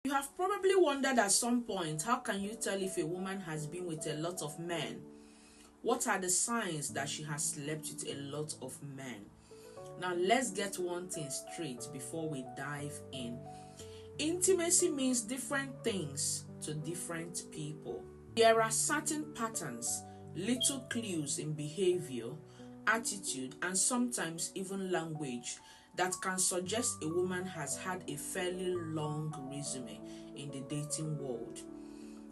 You have probably wondered at some point, how can you tell if a woman has been with a lot of men? What are the signs that she has slept with a lot of men? Now let's get one thing straight before we dive in. Intimacy means different things to different people. There are certain patterns, little clues in behavior, attitude, and sometimes even language that can suggest a woman has had a fairly long resume in the dating world.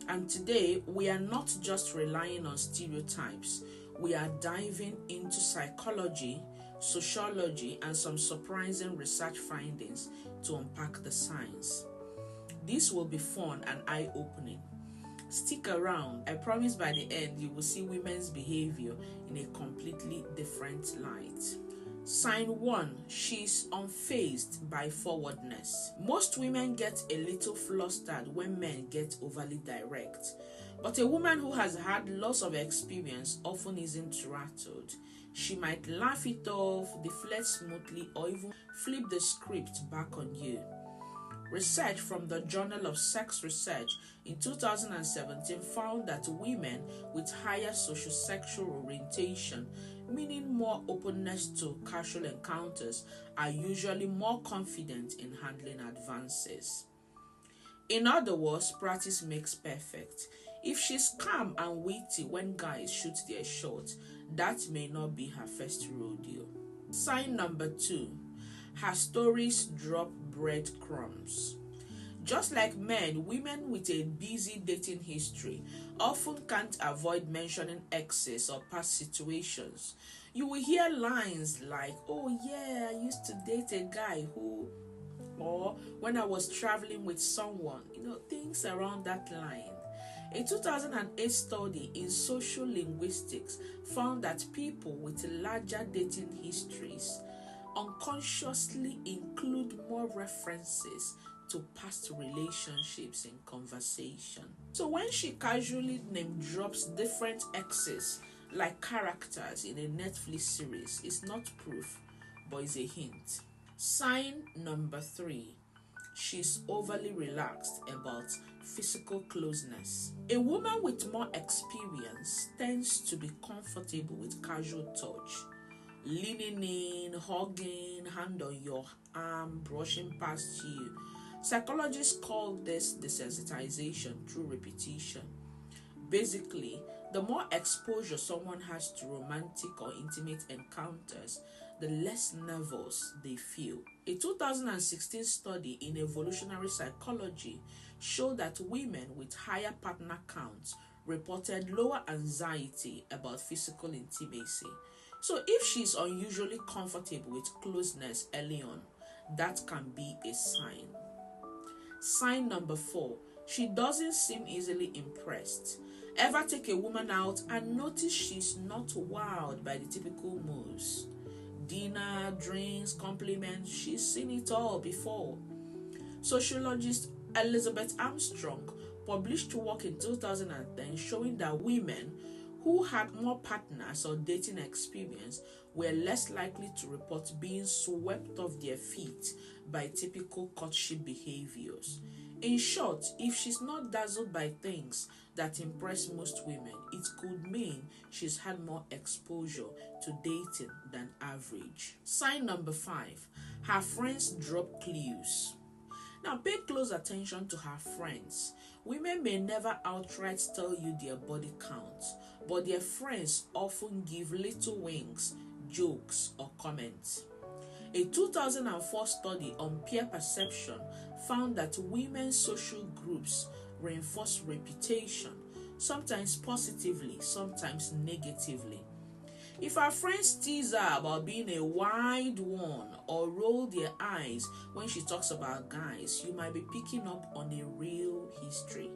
And today, we are not just relying on stereotypes, we are diving into psychology, sociology, and some surprising research findings to unpack the science. This will be fun and eye-opening. Stick around. I promise by the end you will see women's behavior in a completely different light. Sign 1. She's unfazed by forwardness. Most women get a little flustered when men get overly direct. But a woman who has had lots of experience often isn't rattled. She might laugh it off, deflect smoothly, or even flip the script back on you. Research from the Journal of Sex Research in 2017 found that women with higher social-sexual orientation, meaning more openness to casual encounters, are usually more confident in handling advances. In other words, practice makes perfect. If she's calm and witty when guys shoot their shot, that may not be her first rodeo. Sign number 2. Her stories drop breadcrumbs. Just like men, women with a busy dating history often can't avoid mentioning exes or past situations. You will hear lines like, "Oh yeah, I used to date a guy who," or "when I was traveling with someone," things around that line. A 2008 study in social linguistics found that people with larger dating histories unconsciously include more references to past relationships in conversation. So when she casually name drops different exes like characters in a Netflix series, it's not proof, but it's a hint. Sign number 3. She's overly relaxed about physical closeness. A woman with more experience tends to be comfortable with casual touch. Leaning in, hugging, hand on your arm, brushing past you. Psychologists call this desensitization through repetition. Basically, the more exposure someone has to romantic or intimate encounters, the less nervous they feel. A 2016 study in evolutionary psychology showed that women with higher partner counts reported lower anxiety about physical intimacy. So if she's unusually comfortable with closeness early on, that can be a sign. Sign number 4. She doesn't seem easily impressed. Ever take a woman out and notice she's not wowed by the typical moves? Dinner, drinks, compliments, she's seen it all before. Sociologist Elizabeth Armstrong published work in 2010 showing that women who had more partners or dating experience were less likely to report being swept off their feet by typical courtship behaviors. In short, if she's not dazzled by things that impress most women, it could mean she's had more exposure to dating than average. Sign number 5. Her friends drop clues. Now pay close attention to her friends. Women may never outright tell you their body count, but their friends often give little winks, jokes, or comments. A 2004 study on peer perception found that women's social groups reinforce reputation, sometimes positively, sometimes negatively. If her friends tease her about being a wide one or roll their eyes when she talks about guys, you might be picking up on a real history.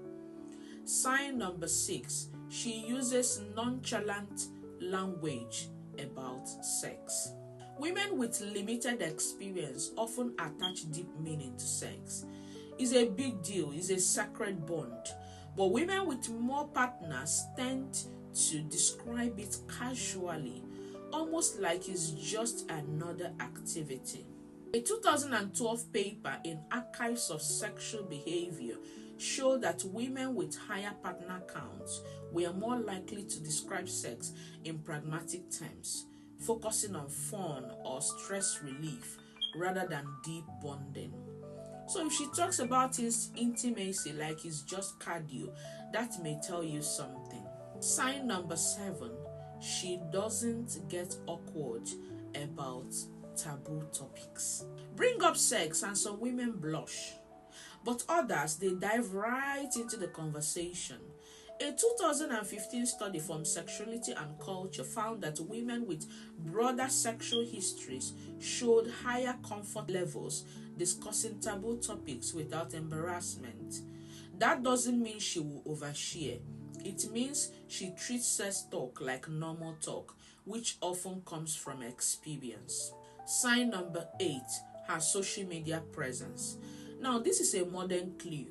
Sign number 6. She uses nonchalant language about sex. Women with limited experience often attach deep meaning to sex. It's a big deal, it's a sacred bond. But women with more partners tend to describe it casually, almost like it's just another activity. A 2012 paper in Archives of Sexual Behavior showed that women with higher partner counts were more likely to describe sex in pragmatic terms, focusing on fun or stress relief rather than deep bonding. So if she talks about his intimacy like it's just cardio, that may tell you something. Sign number 7, she doesn't get awkward about taboo topics. Bring up sex and some women blush, but others, they dive right into the conversation. A 2015 study from Sexuality and Culture found that women with broader sexual histories showed higher comfort levels discussing taboo topics without embarrassment. That doesn't mean she will overshare. It means she treats sex talk like normal talk, which often comes from experience. Sign number 8, her social media presence. Now, this is a modern clue.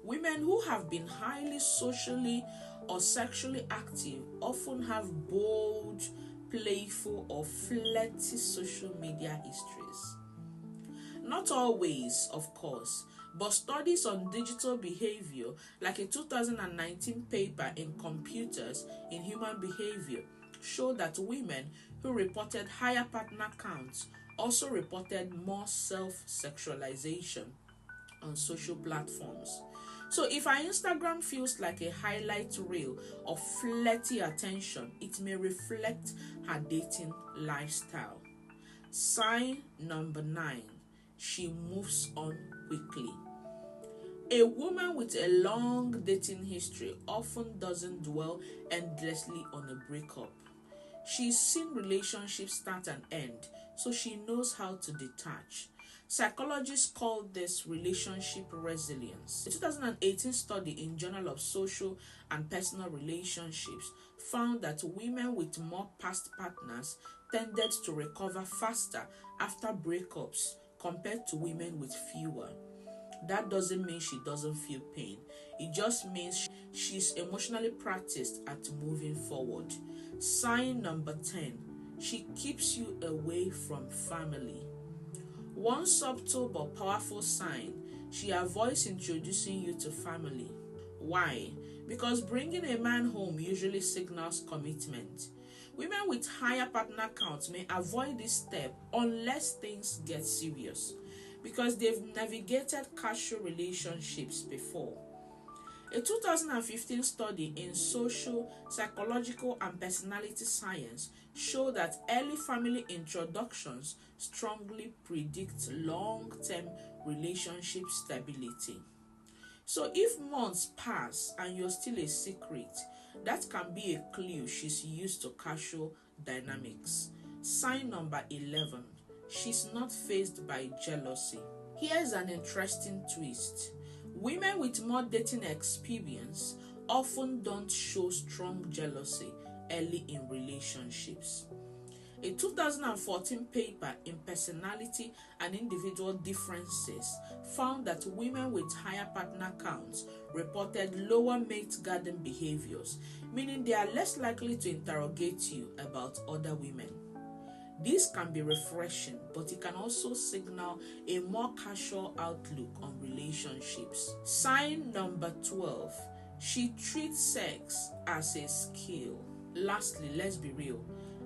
Women who have been highly socially or sexually active often have bold, playful, or flirty social media histories. Not always, of course, but studies on digital behavior, like a 2019 paper in Computers in Human Behavior, show that women who reported higher partner counts also reported more self-sexualization on social platforms. So if her Instagram feels like a highlight reel of flirty attention, it may reflect her dating lifestyle. Sign number 9, she moves on quickly. A woman with a long dating history often doesn't dwell endlessly on a breakup. She's seen relationships start and end, so she knows how to detach. Psychologists call this relationship resilience. A 2018 study in Journal of Social and Personal Relationships found that women with more past partners tended to recover faster after breakups compared to women with fewer. That doesn't mean she doesn't feel pain. It just means she's emotionally practiced at moving forward. Sign number 10, she keeps you away from family. One subtle but powerful sign, she avoids introducing you to family. Why? Because bringing a man home usually signals commitment. Women with higher partner counts may avoid this step unless things get serious, because they've navigated casual relationships before. A 2015 study in Social, Psychological, and Personality Science showed that early family introductions strongly predict long-term relationship stability. So if months pass and you're still a secret, that can be a clue she's used to casual dynamics. Sign number 11, she's not fazed by jealousy. Here's an interesting twist. Women with more dating experience often don't show strong jealousy early in relationships. A 2014 paper in Personality and Individual Differences found that women with higher partner counts reported lower mate guarding behaviors, meaning they are less likely to interrogate you about other women. This can be refreshing, but it can also signal a more casual outlook on relationships. Sign number 12, she treats sex as a skill. Lastly, let's be real.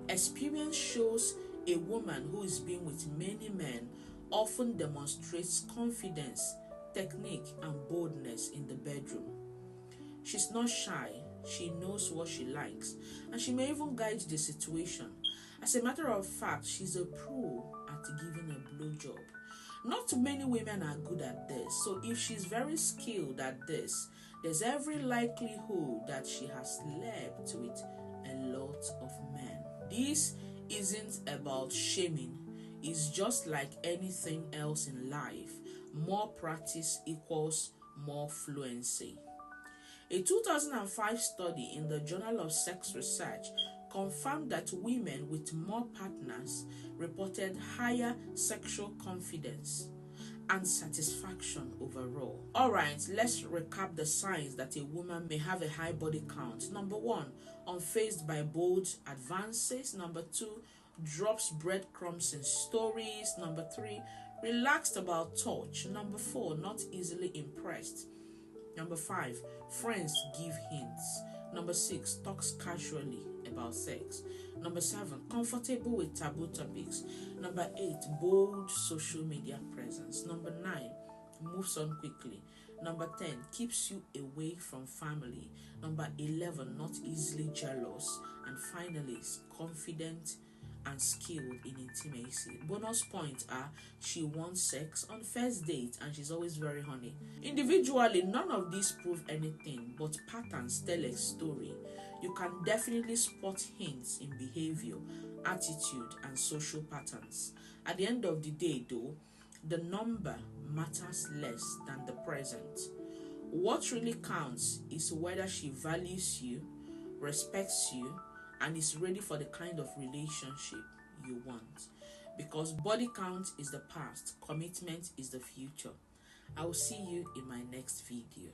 Experience shows a woman who has been with many men often demonstrates confidence, technique, and boldness in the bedroom. She's not shy, she knows what she likes, and she may even guide the situation. As a matter of fact, she's a pro at giving a blowjob. Not many women are good at this, so if she's very skilled at this, there's every likelihood that she has slept with a lot of men. This isn't about shaming, it's just like anything else in life. More practice equals more fluency. A 2005 study in the Journal of Sex Research confirmed that women with more partners reported higher sexual confidence and satisfaction overall. Alright, let's recap the signs that a woman may have a high body count. Number 1, unfazed by bold advances. Number 2, drops breadcrumbs in stories. Number 3, Relaxed about touch. Number 4, not easily impressed. Number 5, friends give hints. Number 6, talks casually about sex. Number 7, comfortable with taboo topics. Number 8, bold social media presence. Number 9, moves on quickly. Number 10, keeps you away from family. Number 11, not easily jealous. And finally, confident and skilled in intimacy. Bonus points are she wants sex on first date and she's always very horny. Individually, none of these prove anything, but patterns tell a story. You can definitely spot hints in behavior, attitude, and social patterns. At the end of the day, though, the number matters less than the present. What really counts is whether she values you, respects you, and is ready for the kind of relationship you want. Because body count is the past, commitment is the future. I will see you in my next video.